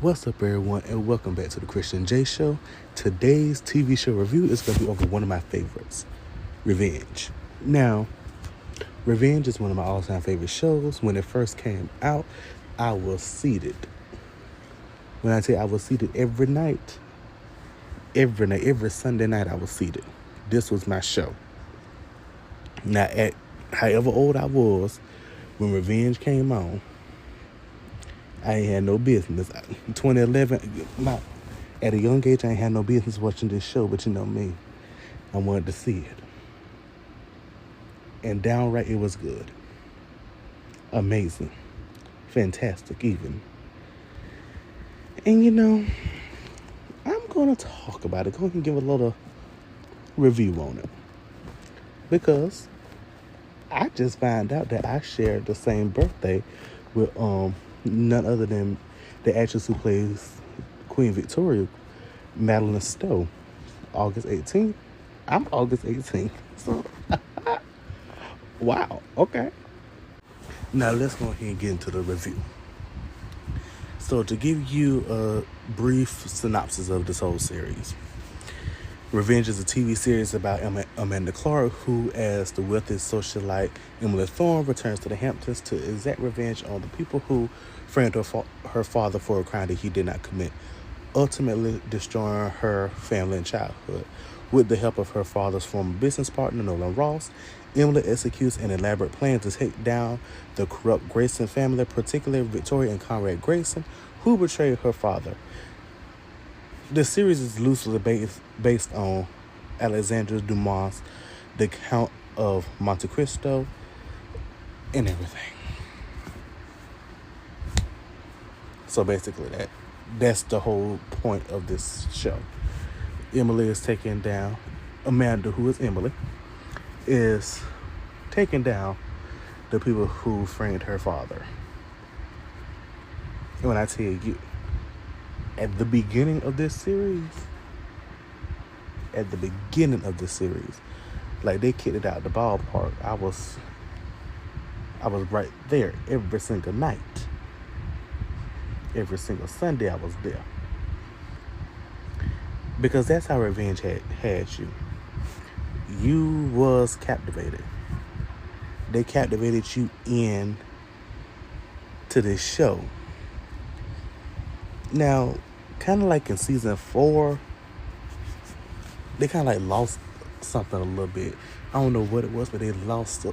What's up, everyone, and welcome back to the Christian J Show. Today's TV show review is going to be over one of my favorites, Revenge. Now, Revenge is one of my all-time favorite shows. When it first came out, I was seated. When I tell you I was seated every night, every Sunday night I was seated. This was my show. Now, at however old I was when Revenge came on, I ain't had no business. 2011, at a young age, I ain't had no business watching this show, but you know me, I wanted to see it. And downright, it was good. Amazing. Fantastic, even. And you know, I'm going to talk about it. Go ahead and give a little review on it. Because I just found out that I shared the same birthday with none other than the actress who plays Queen Victoria, Madeleine Stowe. August 18th. I'm August 18th. So, wow. Okay. Now let's go ahead and get into the review. So to give you a brief synopsis of this whole series. Revenge is a TV series about Amanda Clark, who, as the wealthy socialite Emily Thorne, returns to the Hamptons to exact revenge on the people who framed her father for a crime that he did not commit, ultimately destroying her family and childhood. With the help of her father's former business partner, Nolan Ross, Emily executes an elaborate plan to take down the corrupt Grayson family, particularly Victoria and Conrad Grayson, who betrayed her father. The series is loosely based on Alexandre Dumas' The Count of Monte Cristo and everything. So basically that's the whole point of this show. Emily is taking down, Amanda, who is Emily, is taking down the people who framed her father. And when I tell you, at the beginning of this series, like they kicked it out the ballpark, I was right there every single night. Every single Sunday I was there. Because that's how Revenge had you. You was captivated. They captivated you in to this show. Now, kind of like in season 4, they kind of like lost something a little bit. I don't know what it was, but they lost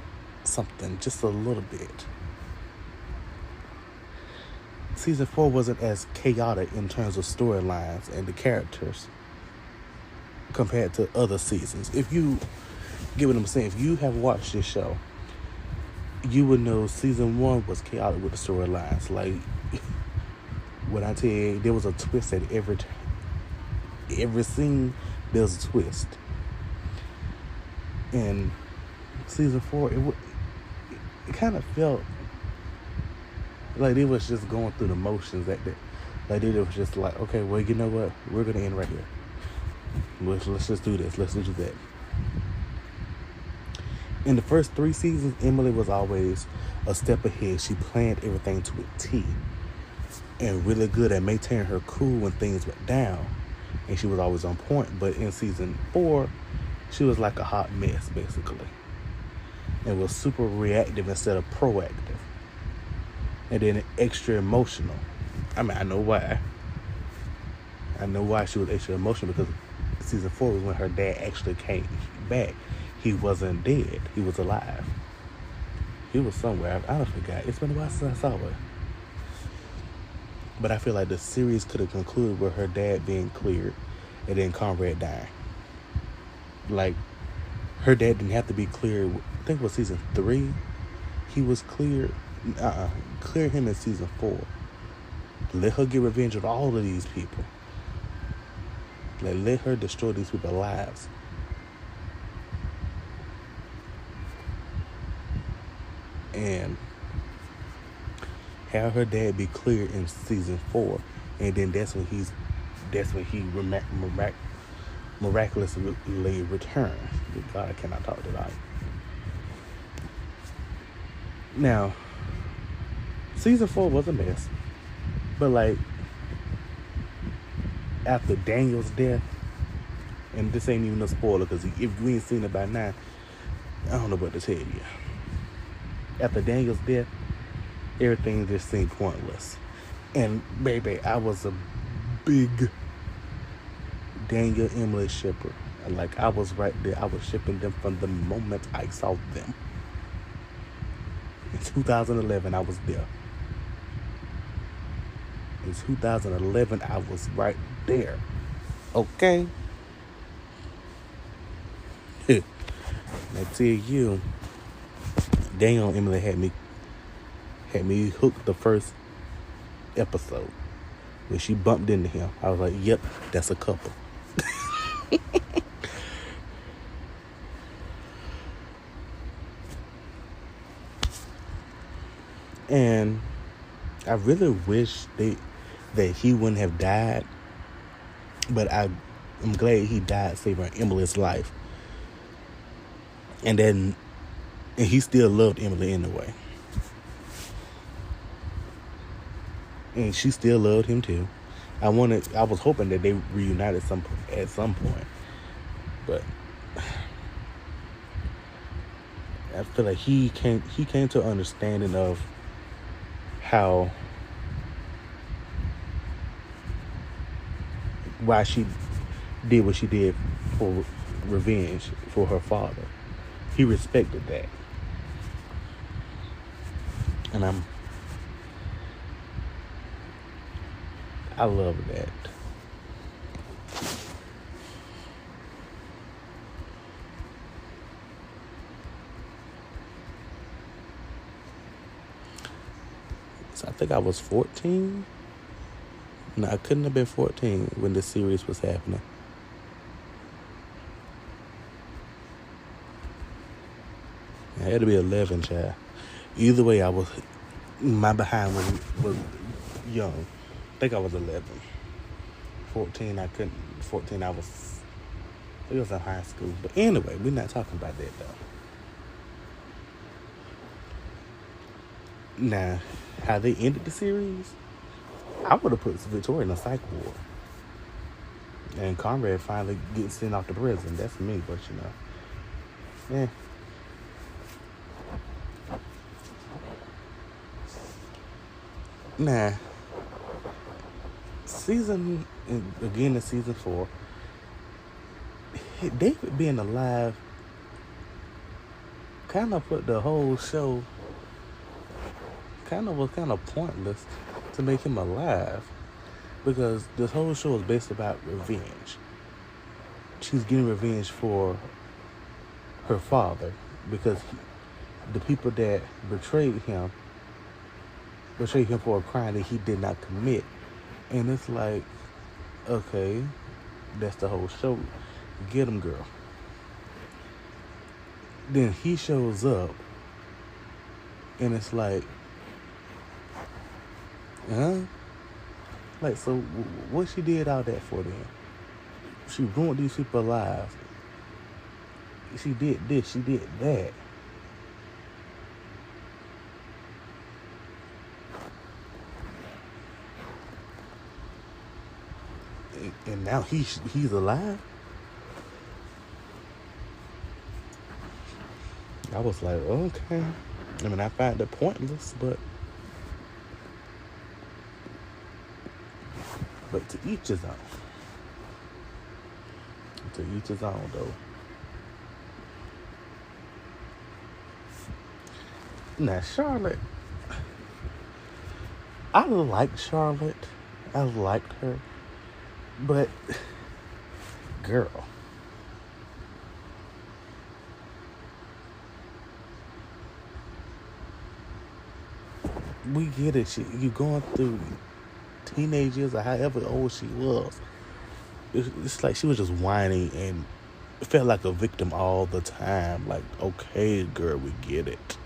something just a little bit. Season 4 wasn't as chaotic in terms of storylines and the characters compared to other seasons. If you get what I'm saying, if you have watched this show, you would know season 1 was chaotic with the storylines. Like, when I tell you, there was a twist at every scene, there was a twist. And season 4, it kind of felt like they was just going through the motions like that. Like they was just like, okay, well, you know what? We're gonna end right here. Let's just do this. Let's just do that. In the first 3 seasons, Emily was always a step ahead. She planned everything to a T. And really good at maintaining her cool when things went down. And she was always on point. But in season 4, she was like a hot mess, basically. And was super reactive instead of proactive. And then extra emotional. I mean, I know why. I know why she was extra emotional, because season 4 was when her dad actually came back. He wasn't dead. He was alive. He was somewhere. I don't forget. It's been a while since I saw it. But I feel like the series could have concluded with her dad being cleared and then Conrad dying. Like, her dad didn't have to be cleared. I think it was season 3. He was cleared. Clear him in season 4. Let her get revenge on all of these people. Like, let her destroy these people's lives. And have her dad be cleared in season 4, and then that's when he miraculously returns. God, I cannot talk tonight. Now, season 4 was a mess, but like after Daniel's death, and this ain't even a spoiler because if you ain't seen it by now, I don't know what to tell you. After Daniel's death, everything just seemed pointless. And baby, I was a big Daniel Emily shipper. Like, I was right there. I was shipping them from the moment I saw them. In 2011, I was there. In 2011, I was right there. Okay? I tell you, Daniel and Emily had me hooked the first episode. When she bumped into him, I was like, yep, that's a couple. And I really wish that he wouldn't have died, but I'm glad he died saving Emily's life. And he still loved Emily anyway. And she still loved him too. I was hoping that they reunited at some point. But I feel like he came to an understanding of why she did what she did for revenge for her father. He respected that. And I love that. So I think I was 14. No, I couldn't have been 14 when this series was happening. I had to be 11, child. Either way, my behind was young. I think I was 11. 14, I couldn't. 14, it was in high school. But anyway, we're not talking about that, though. Now, how they ended the series, I would have put Victoria in a psych ward. And Conrad finally gets sent off to prison. That's me, but yeah. Nah. In season 4, David being alive kind of put the whole show was pointless to make him alive, because this whole show is based about revenge. She's getting revenge for her father because the people that betrayed him for a crime that he did not commit. And it's like, okay, that's the whole show. Get him, girl. Then he shows up, and it's like, huh? Like, so what she did all that for then? She ruined these people's lives. She did this, she did that. And now he's alive? I was like, okay. I mean, I find it pointless, but to each his own. To each his own, though. Now, Charlotte, I liked Charlotte. I liked her. But, girl, we get it. You going through teenage years or however old she was. It's like she was just whining and felt like a victim all the time. Like, okay, girl, we get it.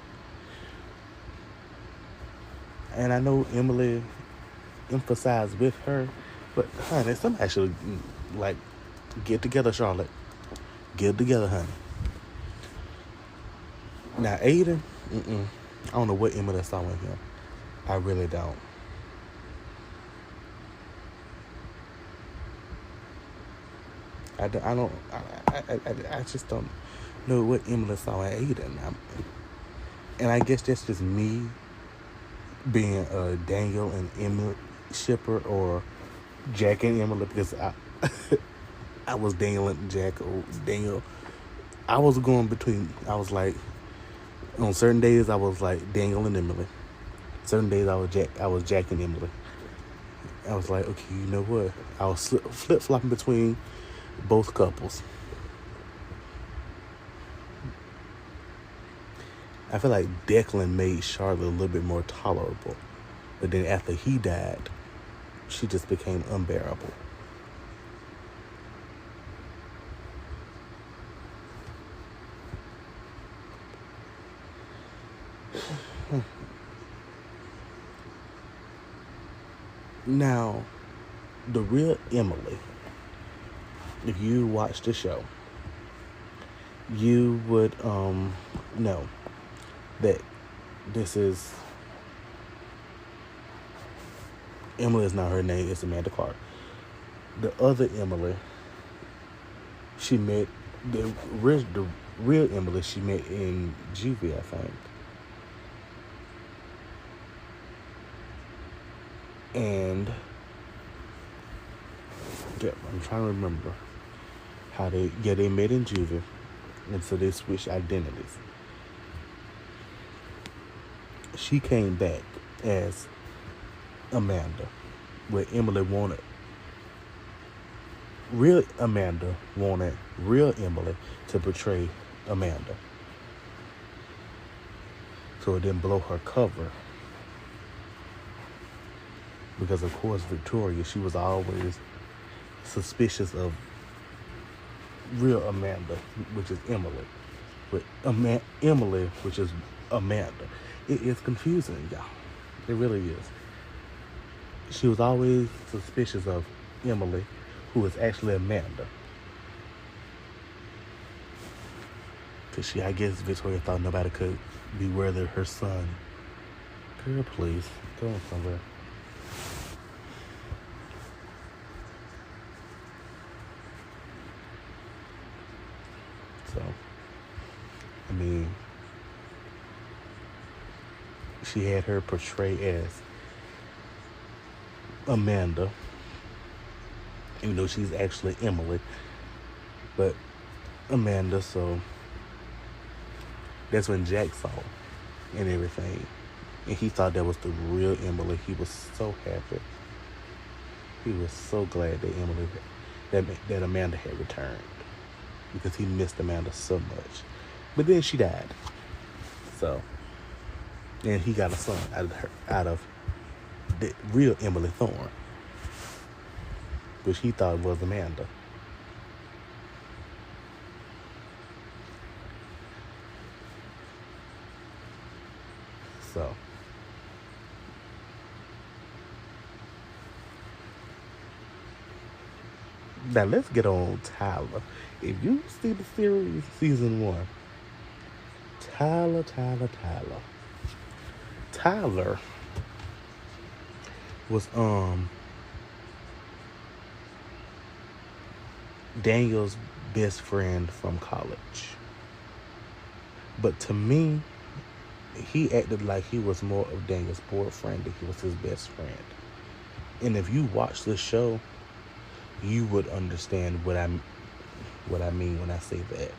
And I know Emily emphasized with her, but honey, somebody should get together, Charlotte. Get together, honey. Now, Aiden, I don't know what Emily saw in him. I really don't. I just don't know what Emily saw in Aiden. And I guess that's just me being a Daniel and Emily shipper, or Jack and Emily, because I was Daniel and Jack, or Daniel. I was going between. I was like, on certain days I was like Daniel and Emily. Certain days I was Jack and Emily. I was like, okay, you know what? I was flip flopping between both couples. I feel like Declan made Charlotte a little bit more tolerable, but then after he died, she just became unbearable. Now, the real Emily, if you watch the show, you would know that this is Emily is not her name, it's Amanda Clark. The other Emily, she met the real Emily she met in Juvie, I think. And yeah, I'm trying to remember how they met in Juvie, and so they switched identities. She came back as Amanda, where Emily wanted real Emily to portray Amanda, so it didn't blow her cover. Because of course Victoria, she was always suspicious of real Amanda, which is Emily, but Emily, which is Amanda. It is confusing, y'all. It really is. She was always suspicious of Emily, who is actually Amanda. Because I guess Victoria thought nobody could be worthy of her son. Girl, please, go on somewhere. So, I mean, she had her portrayed as Amanda, even though she's actually Emily, but Amanda. So that's when Jack saw and everything, and he thought that was the real Emily. He was so happy. He was so glad that that Amanda had returned, because he missed Amanda so much. But then she died. So, and he got a son out of the real Emily Thorne, which he thought was Amanda. So, now let's get on Tyler. If you see the series, season 1, Tyler was Daniel's best friend from college. But to me, he acted like he was more of Daniel's boyfriend than he was his best friend. And if you watch the show, you would understand what I mean when I say that.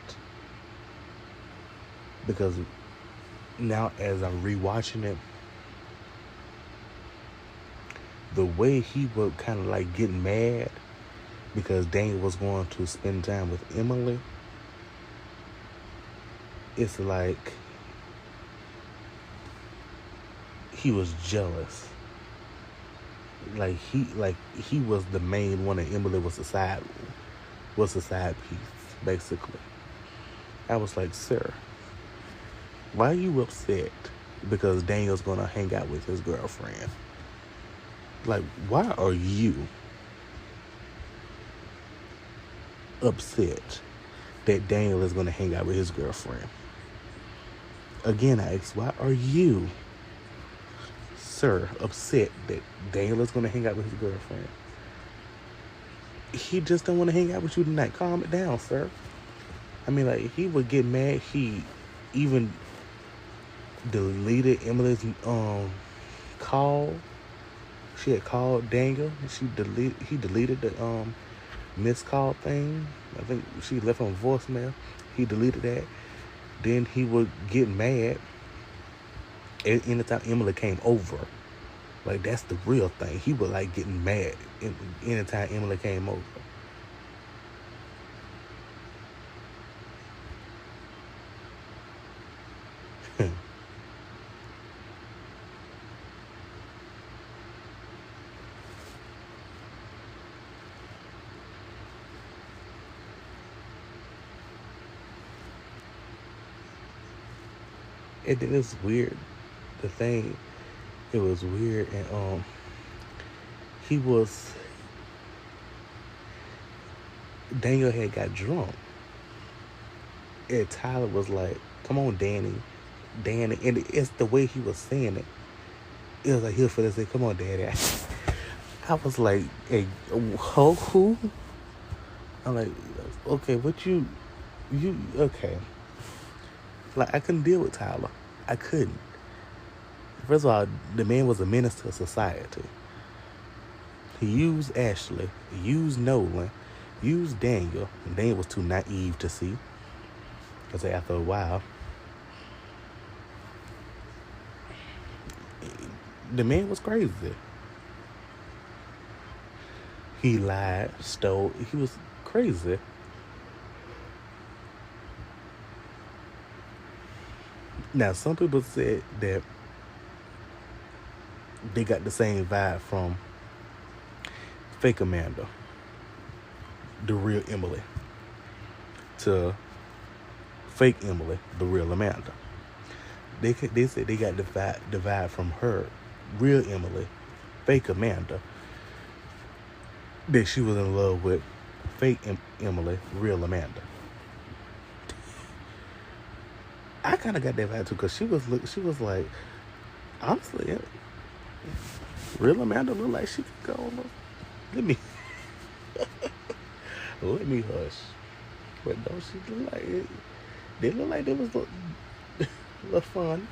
Because now, as I'm rewatching it, the way he would kind of like get mad because Daniel was going to spend time with Emily, it's like he was jealous. Like he was the main one and Emily was the side piece, basically. I was like, sir, why are you upset because Daniel's gonna hang out with his girlfriend? Like, why are you upset that Daniel is gonna hang out with his girlfriend? Again, I ask, why are you, sir, upset that Daniel is gonna hang out with his girlfriend? he just don't want to hang out with you tonight. Calm it down, sir. I mean, like, he would get mad. He even deleted Emily's call. She had called Daniel. He deleted the missed call thing. I think she left him a voicemail. He deleted that. Then he would get mad anytime Emily came over. Like, that's the real thing. He would like getting mad anytime Emily came over. And then it's weird. The thing, it was weird, and he was Daniel had got drunk, and Tyler was like, "Come on, Danny," and it's the way he was saying it. It was like he was finna say, "Come on, Daddy." I was like, "Hey, who?" I'm like, "Okay, what you okay?" Like, I couldn't deal with Tyler. I couldn't. First of all, the man was a menace to society. He used Ashley, he used Nolan, used Daniel, and Daniel was too naive to see. Because after a while, the man was crazy. He lied, stole, he was crazy. Now, some people said that they got the same vibe from fake Amanda, the real Emily, to fake Emily, the real Amanda. They said they got the vibe from her, real Emily, fake Amanda, that she was in love with fake Emily, real Amanda. I kind of got that vibe too, because she was like, honestly, real Amanda looked like she could go. Let me hush. But no, she looked like it. They look like there was a little fun.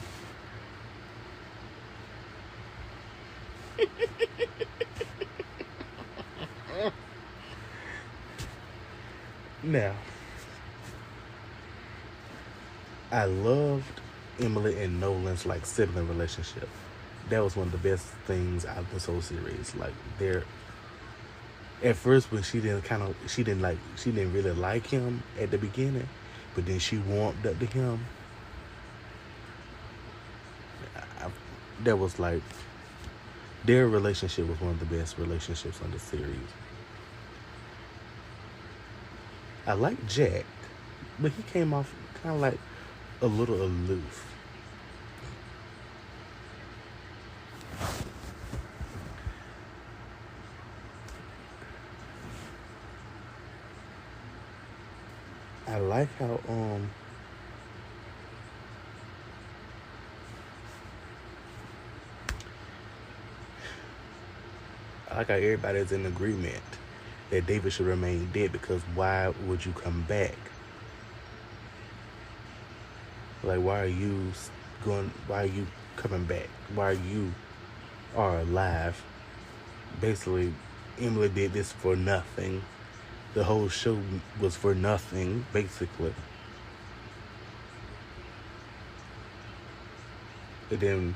Now, I loved Emily and Nolan's like sibling relationship. That was one of the best things out of this whole series. Like, they're at first, when she didn't really like him at the beginning, but then she warmed up to him. That was like, their relationship was one of the best relationships on the series. I like Jack, but he came off kind of like a little aloof. I like how everybody's in agreement that David should remain dead, because why would you come back? Like, why are you coming back? Why you are alive? Basically, Emily did this for nothing. The whole show was for nothing, basically. And then,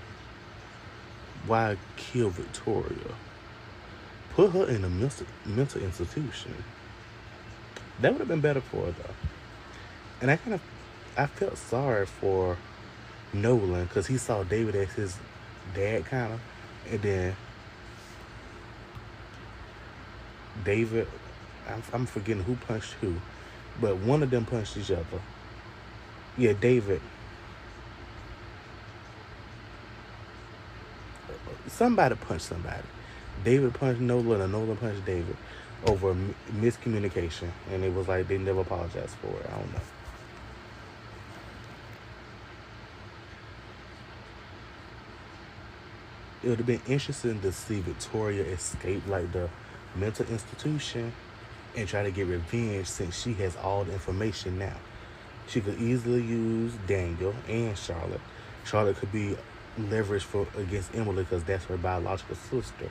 why kill Victoria? Put her in a mental institution. That would have been better for her, though. And I felt sorry for Nolan, because he saw David as his dad, kind of. And then David, I'm forgetting who punched who, but one of them punched each other. Yeah, David. Somebody punched somebody. David punched Nolan, and Nolan punched David over miscommunication. And it was like they never apologized for it. I don't know. It would have been interesting to see Victoria escape like the mental institution and try to get revenge since she has all the information now. She could easily use Daniel and Charlotte. Charlotte could be leveraged for against Emily because that's her biological sister,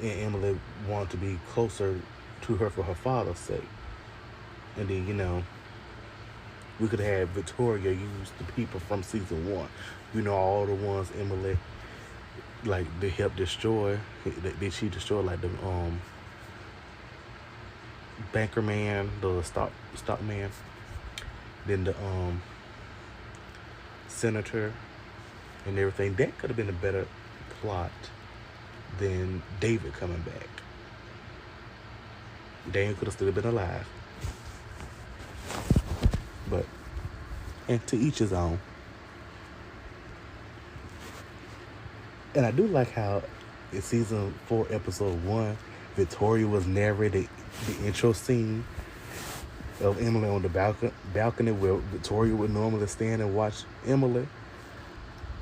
and Emily wanted to be closer to her for her father's sake. And then we could have Victoria use the people from season 1. All the ones Emily like they helped destroy. Did she destroy like the banker man, the stock man, then the senator and everything. That could have been a better plot than David coming back. Daniel could have still been alive. But, and to each his own. And I do like how in season 4, episode 1, Victoria was narrating the intro scene of Emily on the balcony where Victoria would normally stand and watch Emily.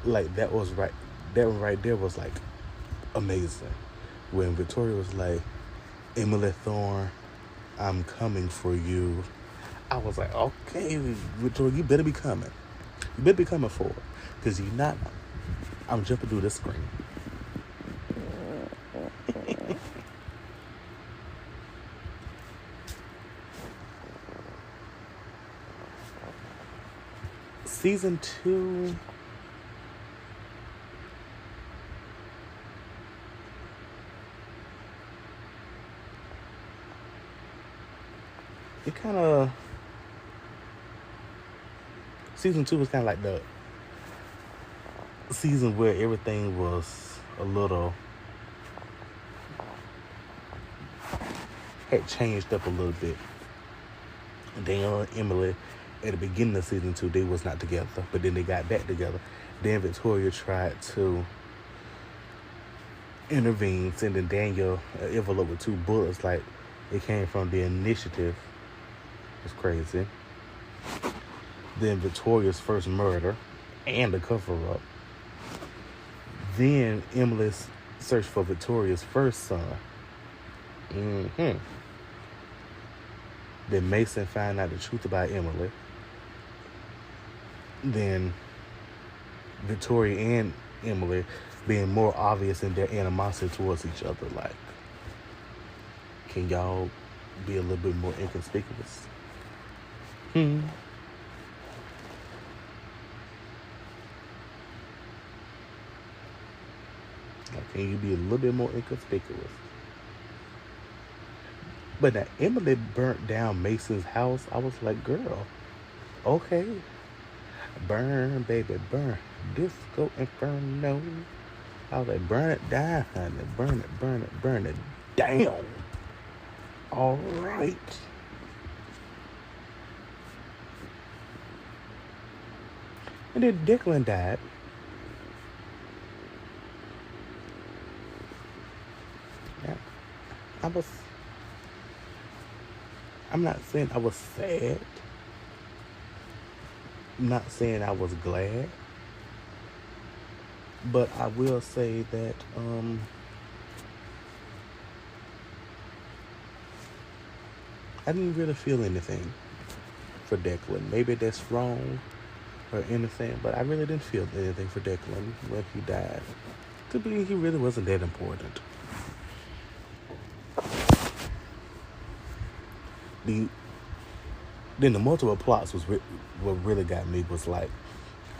Like, that was right. That one right there was like amazing. When Victoria was like, Emily Thorne, I'm coming for you. I was like, okay, Victoria, you better be coming. You better be coming for her. Because you're not, I'm jumping through this screen. Season 2, it kind of, season 2 was kind of like the season where everything was a little, had changed up a little bit. Daniel and Emily, at the beginning of season 2, they was not together, but then they got back together. Then Victoria tried to intervene, sending Daniel an envelope with 2 bullets, like it came from the initiative. It's crazy. Then Victoria's first murder and the cover-up. Then Emily's search for Victoria's first son. Then Mason found out the truth about Emily. Then Victoria and Emily being more obvious in their animosity towards each other. Like, can y'all be a little bit more inconspicuous? Like, can you be a little bit more inconspicuous? But now Emily burnt down Mason's house. I was like, girl, okay. Burn, baby, burn. Disco Inferno. I was like, burn it down, honey. Burn it, burn it, burn it down. All right. And then Declan died. Yeah. I'm not saying I was sad. I'm not saying I was glad. But I will say that I didn't really feel anything for Declan. Maybe that's wrong or anything, but I really didn't feel anything for Declan when he died. To me, he really wasn't that important. Then the multiple plots was what really got me was like,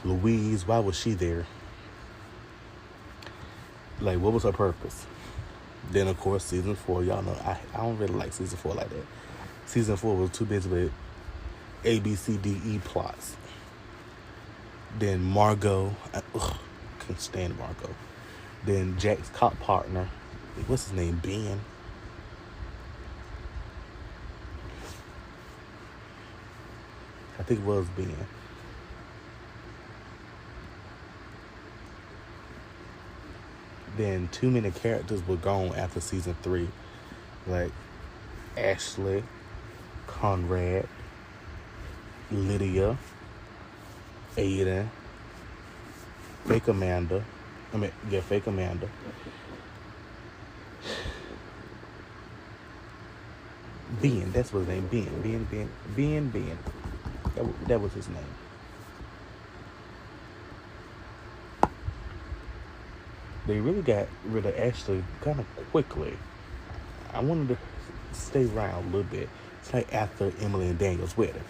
Louise, why was she there? Like, what was her purpose? Then, of course, season 4, y'all know, I don't really like season 4 like that. Season 4 was too busy with A, B, C, D, E plots. Then Margot, couldn't stand Margot. Then Jack's cop partner, what's his name, Ben? I think it was Ben. Then too many characters were gone after season 3. Like Ashley, Conrad, Lydia, Aiden, Fake Amanda. Fake Amanda. Ben, that's what his name. Ben. That was his name. They really got rid of Ashley kind of quickly. I wanted to stay around a little bit. It's like after Emily and Daniel's wedding,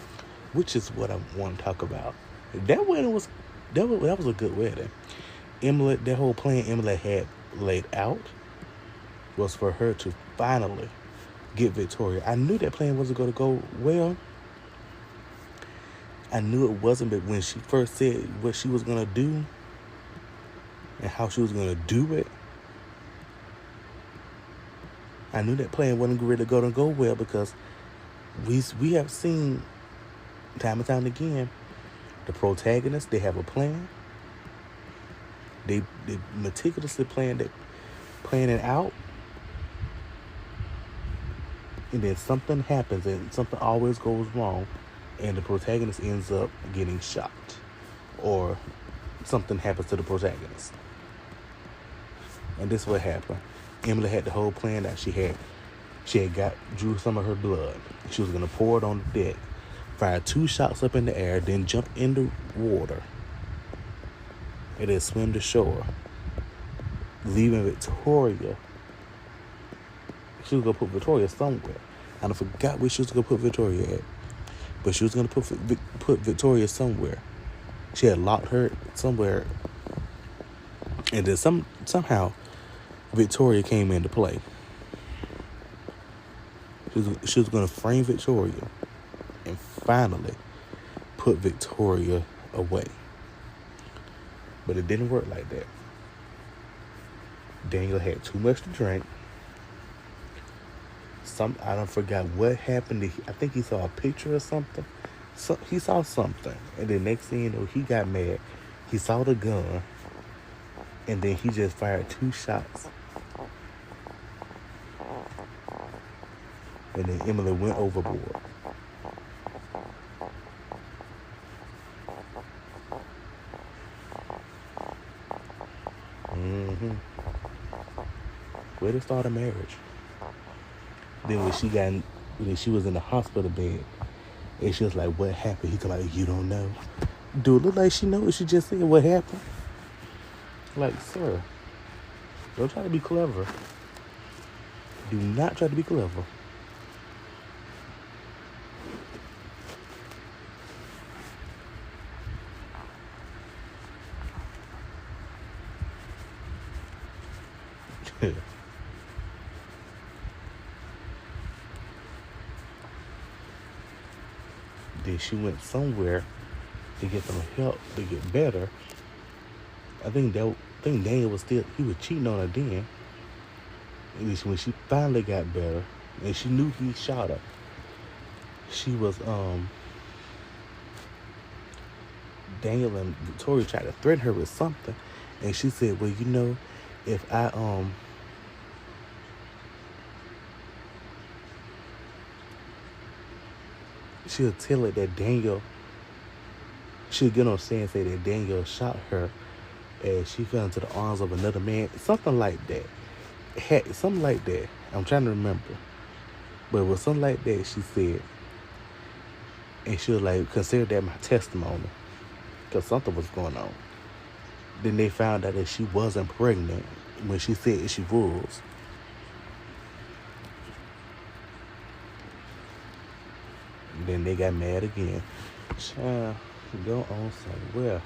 which is what I want to talk about. That wedding was that was a good wedding. Emily, that whole plan Emily had laid out was for her to finally get Victoria. I knew that plan wasn't going to go well. I knew it wasn't, but when she first said what she was going to do and how she was going to do it, I knew that plan wasn't really going to go well because we have seen time and time again the protagonists, they have a plan. They meticulously plan it out, and then something happens and something always goes wrong, and the protagonist ends up getting shot, or something happens to the protagonist. And this is what happened. Emily had the whole plan that she had drew some of her blood. She was gonna pour it on the deck, fire 2 shots up in the air, then jump in the water, and then swim to shore, leaving Victoria. She was gonna put Victoria somewhere. And I forgot where she was gonna put Victoria at, but she was gonna put Victoria somewhere. She had locked her somewhere, and then somehow Victoria came into play. She was gonna frame Victoria and finally put Victoria away. But it didn't work like that. Daniel had too much to drink. I don't forgot what happened. I think he saw a picture or something. So he saw something, and the next thing you know, he got mad. He saw the gun, and then he just fired 2 shots. And then Emily went overboard. Way to start a marriage. Then when she was in the hospital bed, and she was like, "What happened?" He come like, "You don't know." Do it look like she knows? She just said what happened. Like, sir, don't try to be clever. Do not try to be clever. Then she went somewhere to get some help to get better. I think Daniel was cheating on her then. At least when she finally got better and she knew he shot her, she was Daniel and Victoria tried to threaten her with something, and she said, "Well, you know, if I she'll tell it that Daniel, she'll get on stand and say that Daniel shot her as she fell into the arms of another man." Something like that. Something like that. I'm trying to remember. But it was something like that she said. And she was like, "Consider that my testimony." Because something was going on. Then they found out that she wasn't pregnant when she said she was. Then they got mad again. Child, go on somewhere.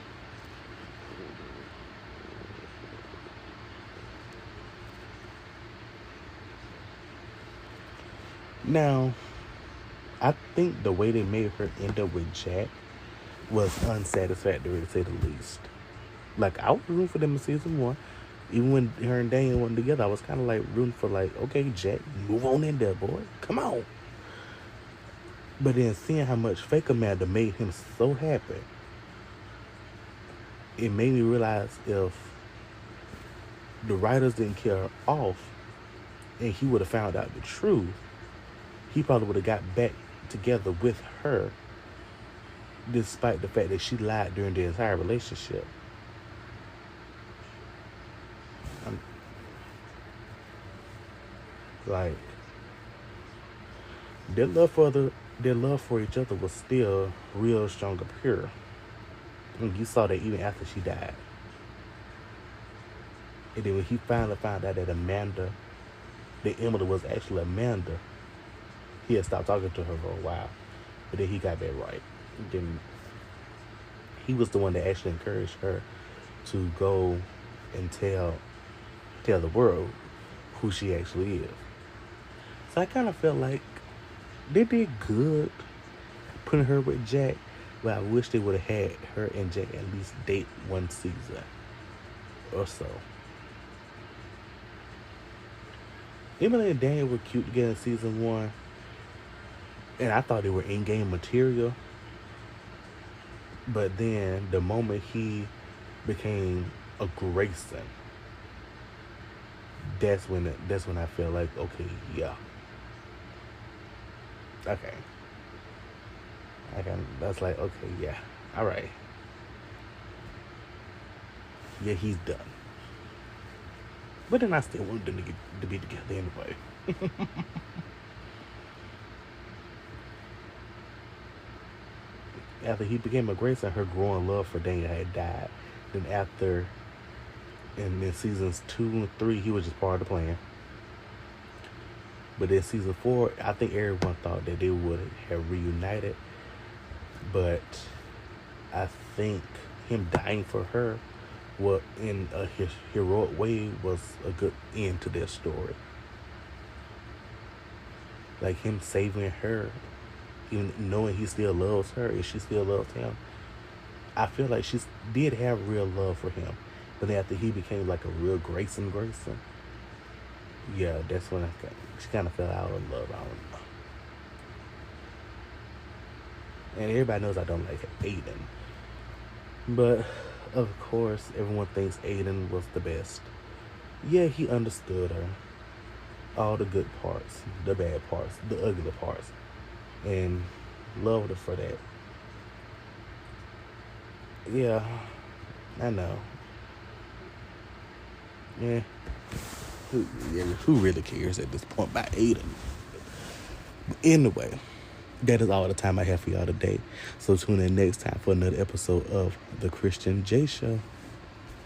Now, I think the way they made her end up with Jack was unsatisfactory, to say the least. Like, I was rooting for them in season 1. Even when her and Daniel went together, I was kind of like rooting for, like, okay, Jack, move on in there, boy. Come on. But then seeing how much fake Amanda made him so happy, it made me realize if the writers didn't kill her off and he would have found out the truth, he probably would have got back together with her, despite the fact that she lied during the entire relationship. Their love for their love for each other was still real strong and pure. And you saw that even after she died. And then when he finally found out that Emily was actually Amanda, he had stopped talking to her for a while. But then he got that right. Then he was the one that actually encouraged her to go and tell the world who she actually is. So I kind of felt like they did good putting her with Jack, but I wish they would have had her and Jack at least date one season or so. Emily and Daniel were cute together in season 1, and I thought they were in-game material. But then the moment he became a Grayson, that's when I felt like, okay, yeah, okay, that's like, okay, yeah, all right, yeah, he's done. But then I still wanted them to be together anyway. After he became a Grayson, her growing love for Daniel had died. Then in seasons 2 and 3, he was just part of the plan. But in season 4, I think everyone thought that they would have reunited. But I think him dying for her, in a heroic way, was a good end to their story. Like him saving her, even knowing he still loves her and she still loves him. I feel like she did have real love for him. But then after he became like a real Grayson, yeah, that's when she kind of fell out of love. I don't know. And everybody knows I don't like Aiden. But, of course, everyone thinks Aiden was the best. Yeah, he understood her. All the good parts, the bad parts, the ugly parts. And loved her for that. Yeah, I know. Yeah. Who really cares at this point about Aiden? But anyway, that is all the time I have for y'all today. So tune in next time for another episode of The Christian J Show.